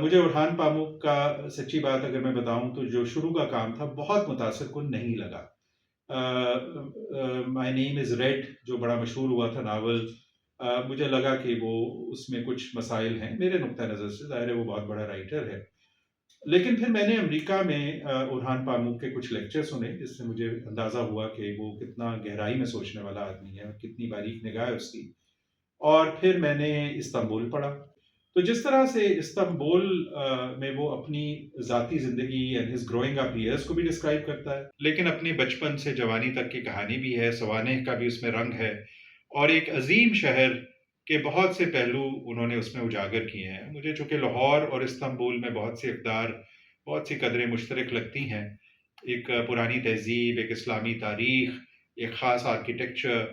مجھے ارحان پاموک کا سچی بات اگر میں بتاؤں تو جو شروع کا کام تھا بہت متاثر کن نہیں لگا. مائی نیم از ریڈ جو بڑا مشہور ہوا تھا ناول، مجھے لگا کہ وہ اس میں کچھ مسائل ہیں میرے نقطہ نظر سے، ظاہر ہے وہ بہت بڑا رائٹر ہے. لیکن پھر میں نے امریکہ میں ارحان پاموک کے کچھ لیکچر سنے جس سے مجھے اندازہ ہوا کہ وہ کتنا گہرائی میں سوچنے والا آدمی ہے اور کتنی باریک نگاہ ہے اس کی. اور پھر میں نے استنبول پڑھا. تو جس طرح سے استنبول میں وہ اپنی ذاتی زندگی and his growing up years کو بھی ڈسکرائب کرتا ہے، لیکن اپنے بچپن سے جوانی تک کی کہانی بھی ہے، سوانح کا بھی اس میں رنگ ہے، اور ایک عظیم شہر کے بہت سے پہلو انہوں نے اس میں اجاگر کیے ہیں. مجھے چونکہ لاہور اور استنبول میں بہت سی اقدار، بہت سی قدریں مشترک لگتی ہیں، ایک پرانی تہذیب، ایک اسلامی تاریخ، ایک خاص آرکیٹیکچر،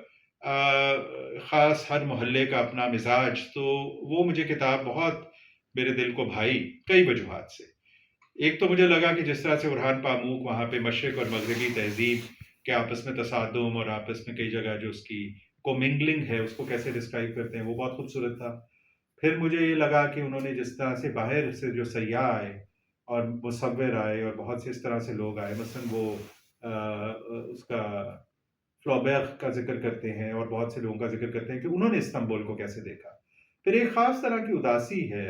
خاص ہر محلے کا اپنا مزاج، تو وہ مجھے کتاب بہت میرے دل کو بھائی کئی وجوہات سے. ایک تو مجھے لگا کہ جس طرح سے ارحان پاموک وہاں پہ مشرق اور مغربی تہذیب کے آپس میں تصادم اور آپس میں کئی جگہ جو اس کی کومنگلنگ ہے اس کو کیسے ڈسکرائب کرتے ہیں وہ بہت خوبصورت تھا. پھر مجھے یہ لگا کہ انہوں نے جس طرح سے باہر سے جو سیاح آئے اور مصور آئے اور بہت سے اس طرح سے لوگ آئے، مثلاً وہ اس کا فلوبیغ کا ذکر کرتے ہیں اور بہت سے لوگوں کا ذکر کرتے ہیں کہ انہوں نے استنبول کو کیسے دیکھا. پھر ایک خاص طرح کی اداسی ہے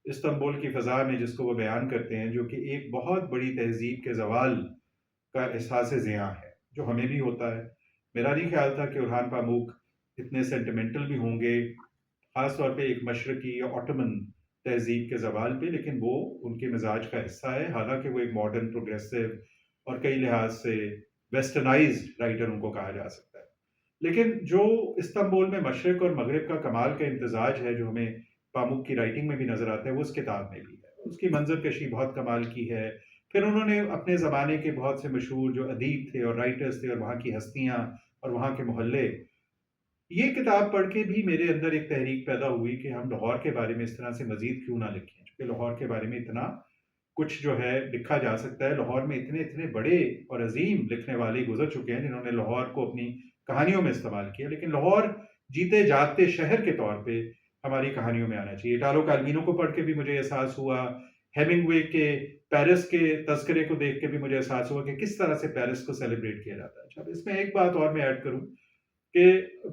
استنبول کی فضا میں جس کو وہ بیان کرتے ہیں، جو کہ ایک بہت بڑی تہذیب کے زوال کا احساس زیاں ہے جو ہمیں بھی ہوتا ہے. میرا نہیں خیال تھا کہ ارحان پاموک اتنے سینٹیمنٹل بھی ہوں گے، خاص طور پہ ایک مشرقی یا آٹمن تہذیب کے زوال پہ، لیکن وہ ان کے مزاج کا حصہ ہے، حالانکہ وہ ایک ماڈرن پروگریسو اور کئی لحاظ سے ویسٹرنائزڈ رائٹر ان کو کہا جا سکتا ہے. لیکن جو استنبول میں مشرق اور مغرب کا کمال کا امتزاج ہے جو ہمیں پاموک کی رائٹنگ میں بھی نظر آتا ہے، وہ اس کتاب میں بھی ہے. اس کی منظر کشی بہت کمال کی ہے. پھر انہوں نے اپنے زمانے کے بہت سے مشہور جو ادیب تھے اور رائٹرز تھے اور وہاں کی ہستیاں اور وہاں کے محلے، یہ کتاب پڑھ کے بھی میرے اندر ایک تحریک پیدا ہوئی کہ ہم لاہور کے بارے میں اس طرح سے مزید کیوں نہ لکھیں، کیونکہ لاہور کے بارے میں اتنا کچھ جو ہے لکھا جا سکتا ہے. لاہور میں اتنے اتنے بڑے اور عظیم لکھنے والے گزر چکے ہیں جنہوں نے لاہور کو اپنی کہانیوں میں استعمال کیا، لیکن لاہور جیتے جاگتے شہر کے طور پہ ہماری کہانیوں میں آنا چاہیے. اٹالو کالوینو کو پڑھ کے بھی مجھے احساس ہوا، ہیمنگ وے کے پیرس کے تذکرے کو دیکھ کے بھی مجھے احساس ہوا کہ کس طرح سے پیرس کو سیلیبریٹ کیا جاتا ہے. اچھا، اس میں ایک بات اور میں ایڈ کروں کہ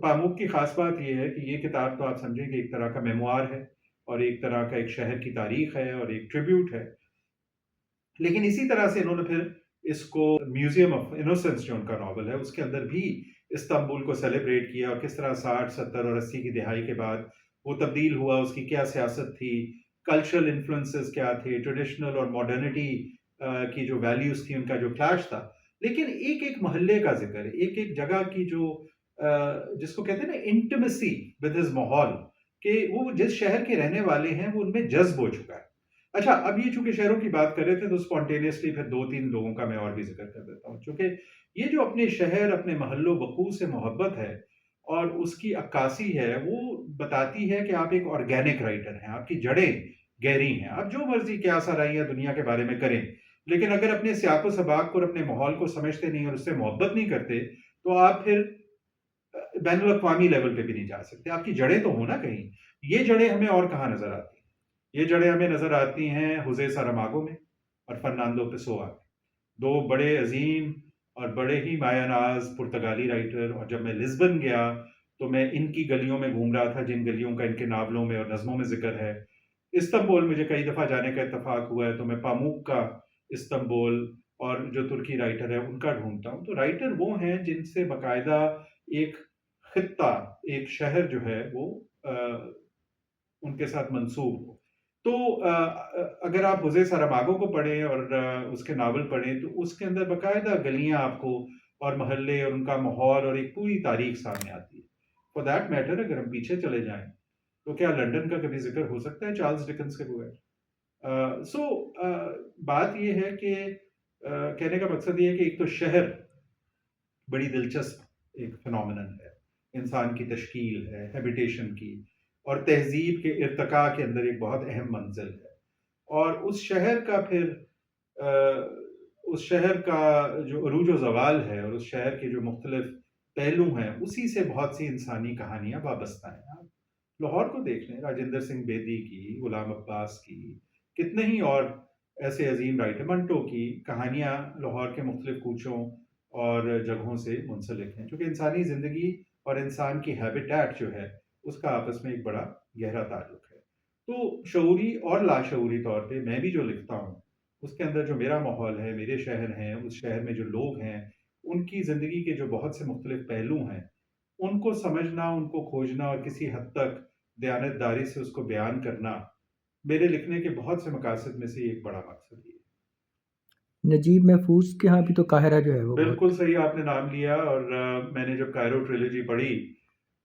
پاموک کی خاص بات یہ ہے کہ یہ کتاب تو آپ سمجھیں کہ ایک طرح کا میموار ہے اور ایک طرح کا ایک شہر کی تاریخ ہے اور ایک ٹریبیوٹ ہے، لیکن اسی طرح سے انہوں نے پھر اس کو میوزیم آف انوسنس جو ان کا ناول ہے اس کے اندر بھی استنبول کو سیلیبریٹ کیا، اور کس طرح 60 70 اور 80 کی دہائی کے بعد وہ تبدیل ہوا، اس کی کیا سیاست تھی، کلچرل انفلوئنسز کیا تھے، ٹریڈیشنل اور ماڈرنٹی کی جو ویلیوز تھی ان کا جو کلاش تھا. لیکن ایک ایک محلے کا ذکر، ایک ایک جگہ کی جو جس کو کہتے ہیں نا انٹیمیسی ود ہز ماحول، کہ وہ جس شہر کے رہنے والے ہیں وہ ان میں جذب ہو چکا ہے. اچھا، اب یہ چونکہ شہروں کی بات کر رہے تھے تو اسپونٹینیسلی پھر دو تین لوگوں کا میں اور بھی ذکر کر دیتا ہوں، چونکہ یہ جو اپنے شہر اپنے محل و وقوع سے محبت ہے اور اس کی عکاسی ہے، وہ بتاتی ہے کہ آپ ایک آرگینک رائٹر ہیں، آپ کی جڑیں گہری ہیں. آپ جو مرضی کیا سرائیاں دنیا کے بارے میں کریں، لیکن اگر اپنے سیاق و سباق کو اور اپنے ماحول کو سمجھتے نہیں اور اس سے محبت نہیں کرتے تو آپ پھر بین الاقوامی لیول پہ بھی نہیں جا سکتے. آپ کی جڑیں تو ہوں نا کہیں. یہ جڑیں ہمیں اور کہاں نظر آتی ہیں؟ یہ جڑیں ہمیں نظر آتی ہیں ہوزے ساراماگو میں اور فرناندو پیسوا میں، دو بڑے عظیم اور بڑے ہی مایہ ناز پرتگالی رائٹر. اور جب میں لزبن گیا تو میں ان کی گلیوں میں گھوم رہا تھا جن گلیوں کا ان کے ناولوں میں اور نظموں میں ذکر ہے. استنبول مجھے کئی دفعہ جانے کا اتفاق ہوا ہے تو میں پاموک کا استنبول اور جو ترکی رائٹر ہے ان کا ڈھونڈتا ہوں. تو رائٹر وہ ہیں جن سے باقاعدہ ایک خطہ، ایک شہر جو ہے وہ ان کے ساتھ منسوب ہو. تو اگر آپ ہوزے ساراماگو کو پڑھیں اور اس کے ناول پڑھیں تو اس کے اندر باقاعدہ گلیاں آپ کو اور محلے اور ان کا ماحول اور ایک پوری تاریخ سامنے آتی ہے. فار دیٹ میٹر اگر ہم پیچھے چلے جائیں تو کیا لنڈن کا کبھی ذکر ہو سکتا ہے چارلز ڈکنس کے بغیر؟ سو بات یہ ہے کہ کہنے کا مقصد یہ ہے کہ ایک تو شہر بڑی دلچسپ ایک فنومینن ہے، انسان کی تشکیل ہے، ہیبیٹیشن کی اور تہذیب کے ارتقاء کے اندر ایک بہت اہم منزل ہے. اور اس شہر کا پھر اس شہر کا جو عروج و زوال ہے اور اس شہر کے جو مختلف پہلو ہیں اسی سے بہت سی انسانی کہانیاں وابستہ ہیں. آپ لاہور کو دیکھ لیں، راجندر سنگھ بیدی کی، غلام عباس کی، کتنے ہی اور ایسے عظیم رائٹر، منٹو کی کہانیاں لاہور کے مختلف کوچوں اور جگہوں سے منسلک ہیں، چونکہ انسانی زندگی اور انسان کی ہیبیٹیٹ جو ہے اس کا آپس میں ایک بڑا گہرا تعلق ہے۔ تو شعوری اور لاشعوری طور پہ میں بھی جو لکھتا ہوں، اس کے اندر جو میرا ماحول ہے، میرے شہر ہیں، اس شہر میں جو لوگ ہیں، ان کی زندگی کے جو بہت سے مختلف پہلو ہیں، ان کو سمجھنا، ان کو کھوجنا اور کسی حد تک دیانتداری سے اس کو بیان کرنا میرے لکھنے کے بہت سے مقاصد میں سے ایک بڑا مقصد یہ ہے۔ نجیب محفوظ کے ہاں بھی تو قاہرہ جو ہے وہ بالکل بہت صحیح آپ نے نام لیا، اور میں نے جب کائرو ٹریلوجی پڑھی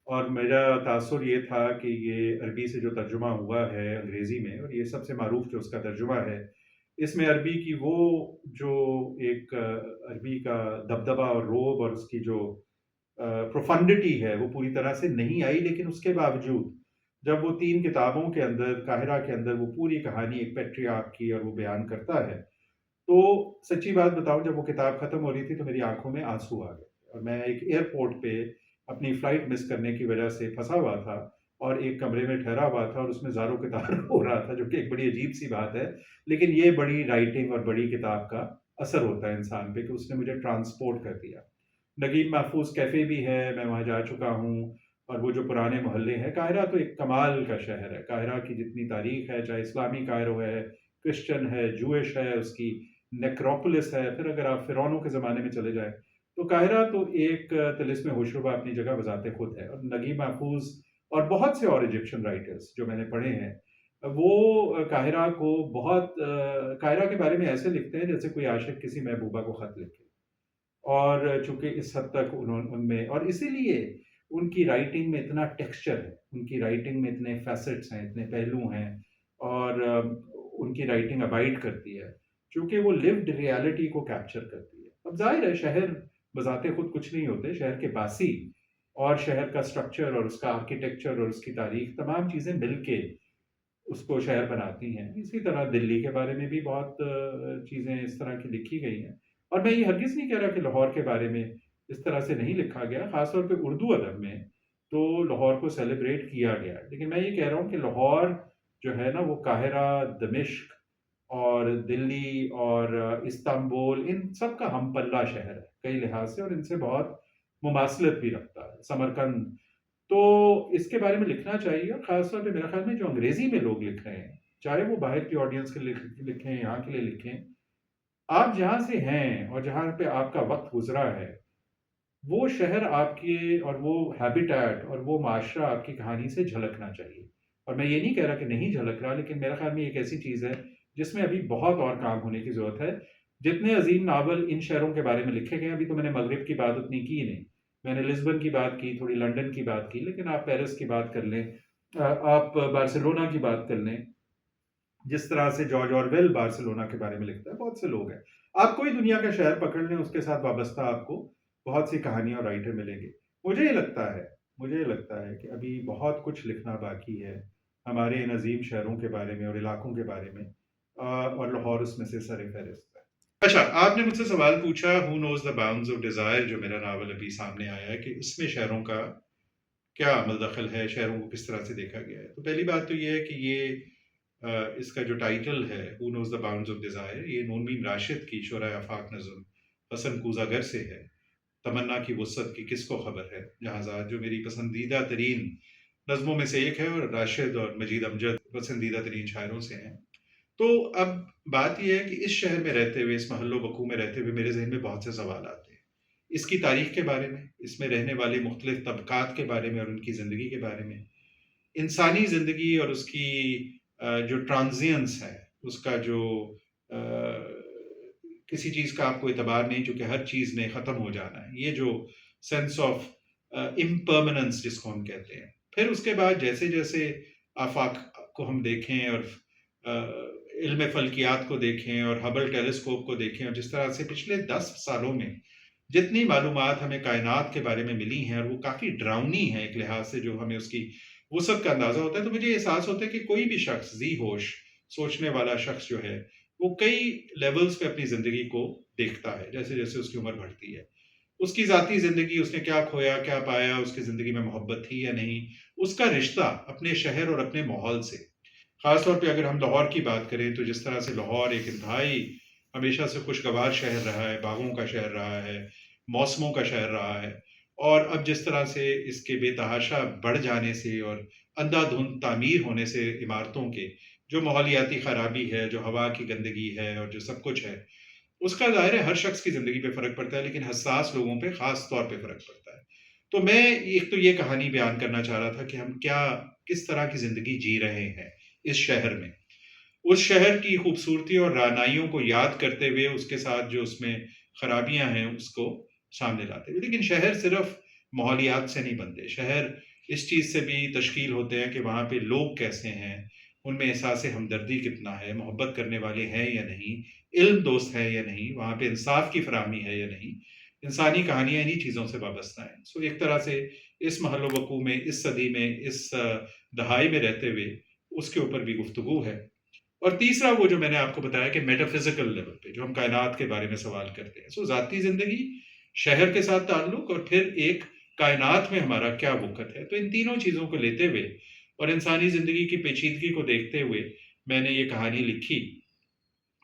اور میرا تاثر یہ تھا کہ یہ عربی سے جو ترجمہ ہوا ہے انگریزی میں، اور یہ سب سے معروف جو اس کا ترجمہ ہے، اس میں عربی کی وہ جو ایک عربی کا دبدبہ اور روب اور اس کی جو پروفنڈٹی ہے وہ پوری طرح سے نہیں آئی، لیکن اس کے باوجود جب وہ 3 کتابوں کے اندر قاہرہ کے اندر وہ پوری کہانی ایک پیٹریارک کی اور وہ بیان کرتا ہے، تو سچی بات بتاؤں جب وہ کتاب ختم ہو رہی تھی تو میری آنکھوں میں آنسو آ گئے، اور میں ایک ایئرپورٹ پہ اپنی فلائٹ مس کرنے کی وجہ سے پھنسا ہوا تھا اور ایک کمرے میں ٹھہرا ہوا تھا اور اس میں زاروں کتار ہو رہا تھا، جو کہ ایک بڑی عجیب سی بات ہے، لیکن یہ بڑی رائٹنگ اور بڑی کتاب کا اثر ہوتا ہے انسان پہ کہ اس نے مجھے ٹرانسپورٹ کر دیا۔ نگین محفوظ کیفے بھی ہے، میں وہاں جا چکا ہوں، اور وہ جو پرانے محلے ہیں، قاہرہ تو ایک کمال کا شہر ہے، قاہرہ کی جتنی تاریخ ہے، چاہے اسلامی قاہرہ ہے، کرسچن ہے، جوئش ہے، اس کی نیکروپولس ہے، پھر اگر آپ فرعونوں کے زمانے میں چلے جائیں تو قاہرہ تو ایک طلسم ہوشربا اپنی جگہ بذات خود ہے، اور نگین محفوظ اور بہت سے اور ایجپشن رائٹرز جو میں نے پڑھے ہیں، وہ قاہرہ کو بہت قاہرہ کے بارے میں ایسے لکھتے ہیں جیسے کوئی عاشق کسی محبوبہ کو خط لکھے، اور چونکہ اس حد تک ان میں، اور اسی لیے ان کی رائٹنگ میں اتنا ٹیکسچر ہے، ان کی رائٹنگ میں اتنے فیسٹس ہیں، اتنے پہلو ہیں، اور ان کی رائٹنگ ابائڈ کرتی ہے چونکہ وہ لیوڈ ریالٹی کو کیپچر کرتی ہے۔ اب ظاہر ہے شہر بذات خود کچھ نہیں ہوتے، شہر کے باسی اور شہر کا سٹرکچر اور اس کا آرکیٹیکچر اور اس کی تاریخ تمام چیزیں مل کے اس کو شہر بناتی ہیں۔ اسی طرح دلی کے بارے میں بھی بہت چیزیں اس طرح کی لکھی گئی ہیں، اور میں یہ ہرگز نہیں کہہ رہا کہ لاہور کے بارے میں اس طرح سے نہیں لکھا گیا، خاص طور پہ اردو ادب میں تو لاہور کو سیلیبریٹ کیا گیا ہے، لیکن میں یہ کہہ رہا ہوں کہ لاہور جو ہے نا وہ قاہرہ، دمشق اور دلی اور استنبول ان سب کا ہم پلہ شہر ہے کئی لحاظ سے، اور ان سے بہت مماثلت بھی رکھتا ہے، سمرقند۔ تو اس کے بارے میں لکھنا چاہیے، اور خاص طور پہ میرا خیال میں جو انگریزی میں لوگ لکھ رہے ہیں، چاہے وہ باہر کی آڈینس کے لیے لکھیں، یہاں کے لیے لکھیں، آپ جہاں سے ہیں اور جہاں پہ آپ کا وقت گزرا ہے، وہ شہر آپ کے اور وہ ہیبیٹیٹ اور وہ معاشرہ آپ کی کہانی سے جھلکنا چاہیے۔ اور میں یہ نہیں کہہ رہا کہ نہیں جھلک رہا، لیکن میرا خیال میں ایک ایسی چیز ہے جس میں ابھی بہت اور کام ہونے کی ضرورت ہے۔ جتنے عظیم ناول ان شہروں کے بارے میں لکھے گئے، ابھی تو میں نے مغرب کی بات اتنی کی نہیں، میں نے لزبن کی بات کی، تھوڑی لنڈن کی بات کی، لیکن آپ پیرس کی بات کر لیں، آپ بارسلونا کی بات کر لیں، جس طرح سے جارج آرویل بارسلونا کے بارے میں لکھتا ہے، بہت سے لوگ ہیں، آپ کوئی دنیا کا شہر پکڑ لیں، اس کے ساتھ وابستہ آپ کو بہت سی کہانیاں اور رائٹر ملیں گے۔ مجھے یہ لگتا ہے کہ ابھی بہت کچھ لکھنا باقی ہے ہمارے ان عظیم شہروں کے بارے میں اور علاقوں کے بارے میں، اور لاہور اس میں سے سر فہرست ہے۔ اچھا، آپ نے مجھ سے سوال پوچھا ہو نوز دا باؤنڈز آف ڈیزائر، جو میرا ناول ابھی سامنے آیا ہے، کہ اس میں شہروں کا کیا عمل دخل ہے، شہروں کو کس طرح سے دیکھا گیا ہے۔ تو پہلی بات تو یہ ہے کہ یہ اس کا جو ٹائٹل ہے ہو نوز دا باؤنڈز آف ڈیزائر، یہ نون میم راشد کی شورۂ آفاق نظم حسن کوزہ گر سے ہے۔ تمنا کی وسعت کی کس کو خبر ہے جہازات، جو میری پسندیدہ ترین نظموں میں سے ایک ہے، اور راشد اور مجید امجد پسندیدہ ترین شاعروں سے ہیں۔ تو اب بات یہ ہے کہ اس شہر میں رہتے ہوئے، اس محل و بقوع میں رہتے ہوئے میرے ذہن میں بہت سے سوال آتے ہیں، اس کی تاریخ کے بارے میں، اس میں رہنے والے مختلف طبقات کے بارے میں اور ان کی زندگی کے بارے میں، انسانی زندگی اور اس کی جو ٹرانزینس ہے، اس کا جو کسی چیز کا آپ کو اعتبار نہیں، چونکہ ہر چیز نے ختم ہو جانا ہے، یہ جو سینس آف امپرمننس جس کو ہم کہتے ہیں۔ پھر اس کے بعد جیسے جیسے آفاق کو ہم دیکھیں اور علم فلکیات کو دیکھیں اور ہبل ٹیلیسکوپ کو دیکھیں، اور جس طرح سے پچھلے 10 سالوں میں جتنی معلومات ہمیں کائنات کے بارے میں ملی ہیں، اور وہ کافی ڈراؤنی ہیں ایک لحاظ سے، جو ہمیں اس کی وسعت کا اندازہ ہوتا ہے، تو مجھے احساس ہوتا ہے کہ کوئی بھی شخص ذی ہوش سوچنے والا شخص جو ہے وہ کئی لیولز پہ اپنی زندگی کو دیکھتا ہے، جیسے جیسے اس کی عمر بڑھتی ہے، اس کی ذاتی زندگی، اس نے کیا کھویا، کیا پایا، اس کی زندگی میں محبت تھی یا نہیں، اس کا رشتہ اپنے شہر اور اپنے ماحول سے، خاص طور پہ اگر ہم لاہور کی بات کریں تو جس طرح سے لاہور ایک انتہائی ہمیشہ سے خوشگوار شہر رہا ہے، باغوں کا شہر رہا ہے، موسموں کا شہر رہا ہے، اور اب جس طرح سے اس کے بے تحاشا بڑھ جانے سے اور اندھا دھند تعمیر ہونے سے عمارتوں کے، جو ماحولیاتی خرابی ہے، جو ہوا کی گندگی ہے اور جو سب کچھ ہے، اس کا ظاہر ہے ہر شخص کی زندگی پہ فرق پڑتا ہے، لیکن حساس لوگوں پہ خاص طور پہ فرق پڑتا ہے۔ تو میں ایک تو یہ کہانی بیان کرنا چاہ رہا تھا کہ ہم کس طرح کی زندگی جی رہے ہیں اس شہر میں، اس شہر کی خوبصورتی اور رعنائیوں کو یاد کرتے ہوئے اس کے ساتھ جو اس میں خرابیاں ہیں اس کو سامنے لاتے ہوئے۔ لیکن شہر صرف ماحولیات سے نہیں بنتے، شہر اس چیز سے بھی تشکیل ہوتے ہیں کہ وہاں پہ لوگ کیسے ہیں، ان میں احساس ہمدردی کتنا ہے، محبت کرنے والے ہیں یا نہیں، علم دوست ہے یا نہیں، وہاں پہ انصاف کی فراہمی ہے یا نہیں۔ انسانی کہانیاں انہی چیزوں سے وابستہ ہیں۔ سو ایک طرح سے اس محل وقوع میں، اس صدی میں، اس دہائی میں رہتے ہوئے اس کے اوپر بھی گفتگو ہے۔ اور تیسرا وہ جو میں نے آپ کو بتایا کہ میٹافزیکل لیول پہ جو ہم کائنات کے بارے میں سوال کرتے ہیں، سو ذاتی زندگی، شہر کے ساتھ تعلق، اور پھر ایک کائنات میں ہمارا کیا وقت ہے۔ تو ان تینوں چیزوں کو لیتے ہوئے اور انسانی زندگی کی پیچیدگی کو دیکھتے ہوئے میں نے یہ کہانی لکھی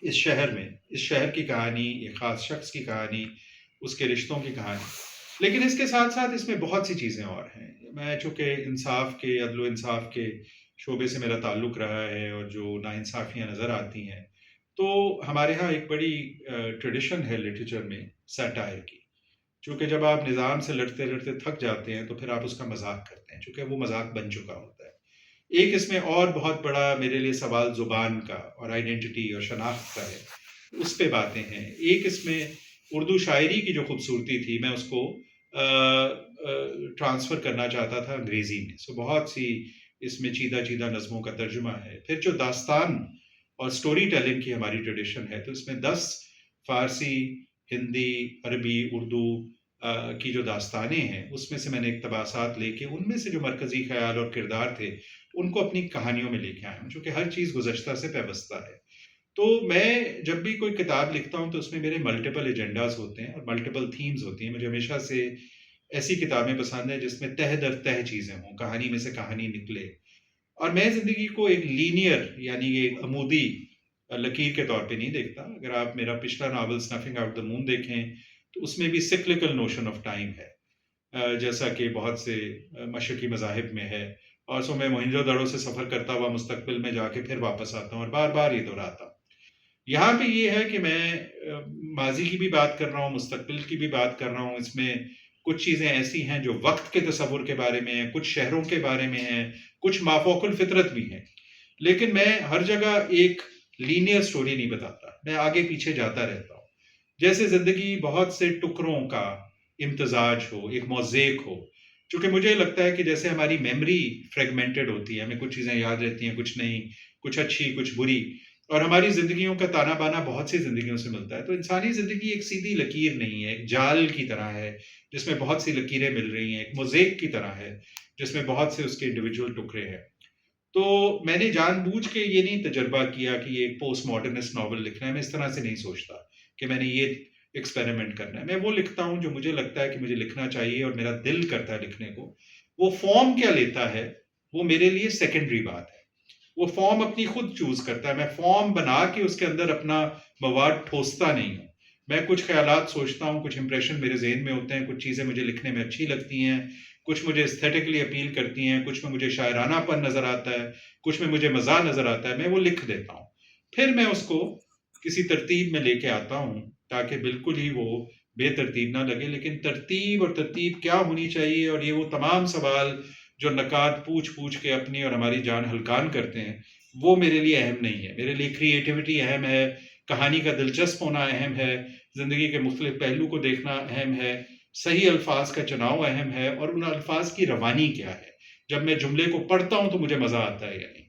اس شہر میں، اس شہر کی کہانی، ایک خاص شخص کی کہانی، اس کے رشتوں کی کہانی۔ لیکن اس کے ساتھ ساتھ اس میں بہت سی چیزیں اور ہیں۔ میں چونکہ انصاف کے، عدل و انصاف کے شعبے سے میرا تعلق رہا ہے اور جو ناانصافیاں نظر آتی ہیں، تو ہمارے ہاں ایک بڑی ٹریڈیشن ہے لٹریچر میں سیٹائر کی۔ چونکہ جب آپ نظام سے لڑتے لڑتے تھک جاتے ہیں تو پھر آپ اس کا مذاق کرتے ہیں، چونکہ وہ مذاق بن چکا ہوتا ہے۔ ایک اس میں اور بہت بڑا میرے لیے سوال زبان کا اور آئیڈینٹی اور شناخت کا ہے، اس پہ باتیں ہیں۔ ایک اس میں اردو شاعری کی جو خوبصورتی تھی، میں اس کو ٹرانسفر کرنا چاہتا تھا انگریزی میں۔ سو بہت سی اس میں چیدہ چیدہ نظموں کا ترجمہ ہے۔ پھر جو داستان اور سٹوری ٹیلنگ کی ہماری ٹریڈیشن ہے، تو اس میں 10 فارسی، ہندی، عربی، اردو کی جو داستانیں ہیں، اس میں سے میں نے اقتباسات لے کے ان میں سے جو مرکزی خیال اور کردار تھے ان کو اپنی کہانیوں میں لے کے آیا ہوں، چونکہ ہر چیز گزشتہ سے پیوستہ ہے۔ تو میں جب بھی کوئی کتاب لکھتا ہوں تو اس میں میرے ملٹیپل ایجنڈاز ہوتے ہیں اور ملٹیپل تھیمز ہوتی ہیں۔ مجھے ہمیشہ سے ایسی کتابیں پسند ہیں جس میں تہ در تہ چیزیں ہوں، کہانی میں سے کہانی نکلے، اور میں زندگی کو ایک لینئر یعنی ایک عمودی لکیر کے طور پہ نہیں دیکھتا۔ اگر آپ میرا پچھلا ناول سنفنگ آؤٹ دا مون دیکھیں تو اس میں بھی سکلیکل نوشن آف ٹائم ہے، جیسا کہ بہت سے مشرقی مذاہب میں ہے۔ اور سو میں موہنجو دڑو سے سفر کرتا ہوا مستقبل میں جا کے پھر واپس آتا ہوں اور بار بار یہ دہراتا ہوں۔ یہاں پہ یہ ہے کہ میں ماضی کی بھی بات کر رہا ہوں، مستقبل کی بھی بات کر رہا ہوں۔ اس میں کچھ چیزیں ایسی ہیں جو وقت کے تصور کے بارے میں ہیں، کچھ شہروں کے بارے میں ہیں، کچھ مافوق الفطرت بھی ہیں۔ لیکن میں ہر جگہ ایک لینئر سٹوری نہیں بتاتا، میں آگے پیچھے جاتا رہتا ہوں۔ جیسے زندگی بہت سے ٹکڑوں کا امتزاج ہو، ایک موزیک ہو۔ چونکہ مجھے لگتا ہے کہ جیسے ہماری میموری فریگمنٹڈ ہوتی ہے، ہمیں کچھ چیزیں یاد رہتی ہیں، کچھ نہیں، کچھ اچھی کچھ بری، اور ہماری زندگیوں کا تانا بانا بہت سی زندگیوں سے ملتا ہے۔ تو انسانی زندگی ایک سیدھی لکیر نہیں ہے، ایک جال کی طرح ہے جس میں بہت سی لکیریں مل رہی ہیں، ایک موزیک کی طرح ہے جس میں بہت سے اس کے انڈیویجول ٹکڑے ہیں۔ تو میں نے جان بوجھ کے یہ نہیں تجربہ کیا کہ یہ ایک پوسٹ ماڈرنسٹ ناول لکھنا ہے، میں اس طرح سے نہیں سوچتا کہ میں نے یہ ایکسپیریمنٹ کرنا ہے۔ میں وہ لکھتا ہوں جو مجھے لگتا ہے کہ مجھے لکھنا چاہیے اور میرا دل کرتا ہے لکھنے کو۔ وہ فارم کیا لیتا ہے وہ میرے لیے سیکنڈری بات ہے، وہ فارم اپنی خود چوز کرتا ہے۔ میں فارم بنا کے اس کے اندر اپنا مواد ٹھوستا نہیں ہوں۔ میں کچھ خیالات سوچتا ہوں، کچھ امپریشن میرے ذہن میں ہوتے ہیں، کچھ چیزیں مجھے لکھنے میں اچھی لگتی ہیں، کچھ مجھے استھیٹکلی اپیل کرتی ہیں، کچھ میں مجھے شاعرانہ پن نظر آتا ہے، کچھ میں مجھے مزہ نظر آتا ہے، میں وہ لکھ دیتا ہوں۔ پھر میں اس کو کسی ترتیب میں لے کے آتا ہوں تاکہ بالکل ہی وہ بے ترتیب نہ لگے۔ لیکن ترتیب اور ترتیب کیا ہونی چاہیے، اور یہ وہ تمام سوال جو نکات پوچھ پوچھ کے اپنی اور ہماری جان ہلکان کرتے ہیں، وہ میرے لیے اہم نہیں ہے۔ میرے لیے کریٹیوٹی اہم ہے، کہانی کا دلچسپ ہونا اہم ہے، زندگی کے مختلف پہلو کو دیکھنا اہم ہے، صحیح الفاظ کا چناؤ اہم ہے، اور ان الفاظ کی روانی کیا ہے۔ جب میں جملے کو پڑھتا ہوں تو مجھے مزہ آتا ہے یا نہیں۔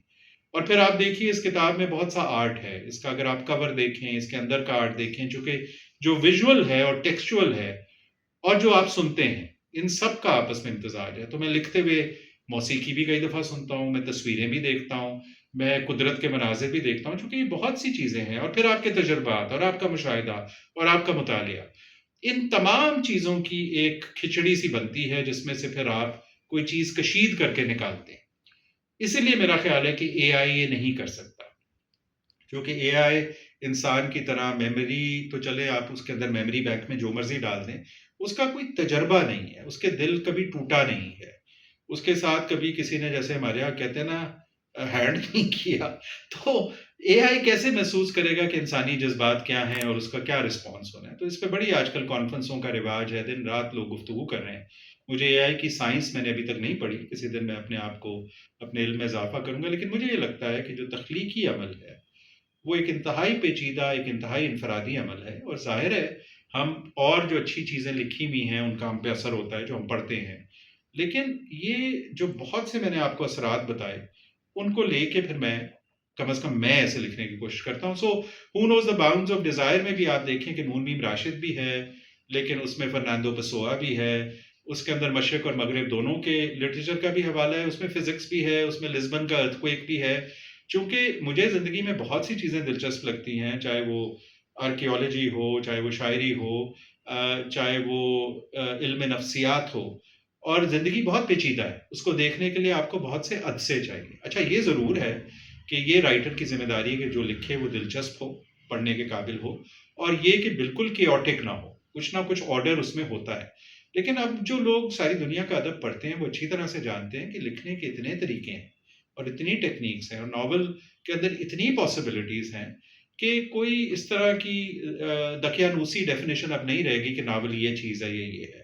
اور پھر آپ دیکھیے اس کتاب میں بہت سا آرٹ ہے، اس کا اگر آپ کور دیکھیں، اس کے اندر کا آرٹ دیکھیں، چونکہ جو ویژول ہے اور ٹیکسچول ہے اور جو آپ سنتے ہیں، ان سب کا آپس میں امتزاج ہے۔ تو میں لکھتے ہوئے موسیقی بھی کئی دفعہ سنتا ہوں، میں تصویریں بھی دیکھتا ہوں، میں قدرت کے مناظر بھی دیکھتا ہوں، چونکہ یہ بہت سی چیزیں ہیں۔ اور پھر آپ کے تجربات اور آپ کا مشاہدہ اور آپ کا مطالعہ، ان تمام چیزوں کی ایک کھچڑی سی بنتی ہے جس میں سے پھر آپ کوئی چیز کشید کر کے نکالتے ہیں۔ اسی لیے میرا خیال ہے کہ اے آئی یہ نہیں کر سکتا، کیونکہ اے آئی انسان کی طرح میموری تو چلے آپ اس کے اندر میموری بینک میں جو مرضی ڈال دیں، اس کا کوئی تجربہ نہیں ہے، اس کے دل کبھی ٹوٹا نہیں ہے، اس کے ساتھ کبھی کسی نے جیسے ہمارے یہاں کہتے ہیں نا ہینڈ نہیں کیا، تو اے آئی کیسے محسوس کرے گا کہ انسانی جذبات کیا ہیں اور اس کا کیا رسپانس ہونا ہے؟ تو اس پہ بڑی آج کل کانفرنسوں کا رواج ہے، دن رات لوگ گفتگو کر رہے ہیں۔ مجھے اے آئی کی سائنس میں نے ابھی تک نہیں پڑھی، کسی دن میں اپنے آپ کو اپنے علم میں اضافہ کروں گا، لیکن مجھے یہ لگتا ہے کہ جو تخلیقی عمل ہے وہ ایک انتہائی پیچیدہ، ایک انتہائی انفرادی عمل ہے، اور ظاہر ہے ہم اور جو اچھی چیزیں لکھی ہوئی ہیں ان کا ہم پہ اثر ہوتا ہے جو ہم پڑھتے ہیں، لیکن یہ جو بہت سے میں نے آپ کو اثرات بتائے ان کو لے کے پھر میں کم از کم میں ایسے لکھنے کی کوشش کرتا ہوں۔ سو ہو نوز دا باؤنڈز آف ڈیزائر میں بھی آپ دیکھیں کہ نون میم راشد بھی ہے، لیکن اس میں فرناندو پسوا بھی ہے، اس کے اندر مشرق اور مغرب دونوں کے لٹریچر کا بھی حوالہ ہے، اس میں فزکس بھی ہے، اس میں لزبن کا ارتھکویک بھی ہے۔ چونکہ مجھے زندگی میں بہت سی چیزیں دلچسپ لگتی ہیں، چاہے وہ آرکیالوجی ہو، چاہے وہ شاعری ہو، چاہے وہ علم نفسیات ہو، اور زندگی بہت پیچیدہ ہے، اس کو دیکھنے کے لیے آپ کو بہت سے عدسے چاہیے۔ اچھا یہ ضرور ہے کہ یہ رائٹر کی ذمہ داری ہے کہ جو لکھے وہ دلچسپ ہو، پڑھنے کے قابل ہو، اور یہ کہ بالکل کیوٹک نہ ہو، کچھ نہ کچھ آرڈر اس میں ہوتا ہے۔ لیکن اب جو لوگ ساری دنیا کا ادب پڑھتے ہیں وہ اچھی طرح سے جانتے ہیں کہ لکھنے کے اتنے طریقے ہیں اور اتنی ٹیکنیکس ہیں، اور ناول کے اندر اتنی پاسبلٹیز ہیں کہ کوئی اس طرح کی دقیانوسی ڈیفینیشن اب نہیں رہے گی کہ ناول یہ چیز ہے، یہ ہے۔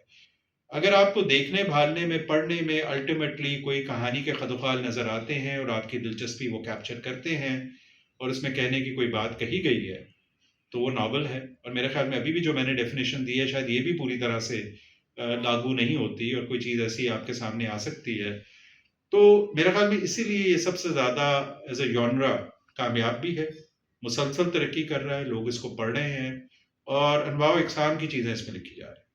اگر آپ کو دیکھنے، بھالنے میں، پڑھنے میں الٹیمیٹلی کوئی کہانی کے خد و خال نظر آتے ہیں اور آپ کی دلچسپی وہ کیپچر کرتے ہیں اور اس میں کہنے کی کوئی بات کہی گئی ہے تو وہ ناول ہے۔ اور میرے خیال میں ابھی بھی جو میں نے ڈیفینیشن دی ہے شاید یہ بھی پوری طرح سے لاگو نہیں ہوتی، اور کوئی چیز ایسی آپ کے سامنے آ سکتی ہے۔ تو میرے خیال میں اسی لیے یہ سب سے زیادہ ایز اے جانرا کامیاب بھی ہے، مسلسل ترقی کر رہا ہے، لوگ اس کو پڑھ رہے ہیں، اور انواع و اقسام کی چیزیں اس میں لکھی جا رہی ہیں۔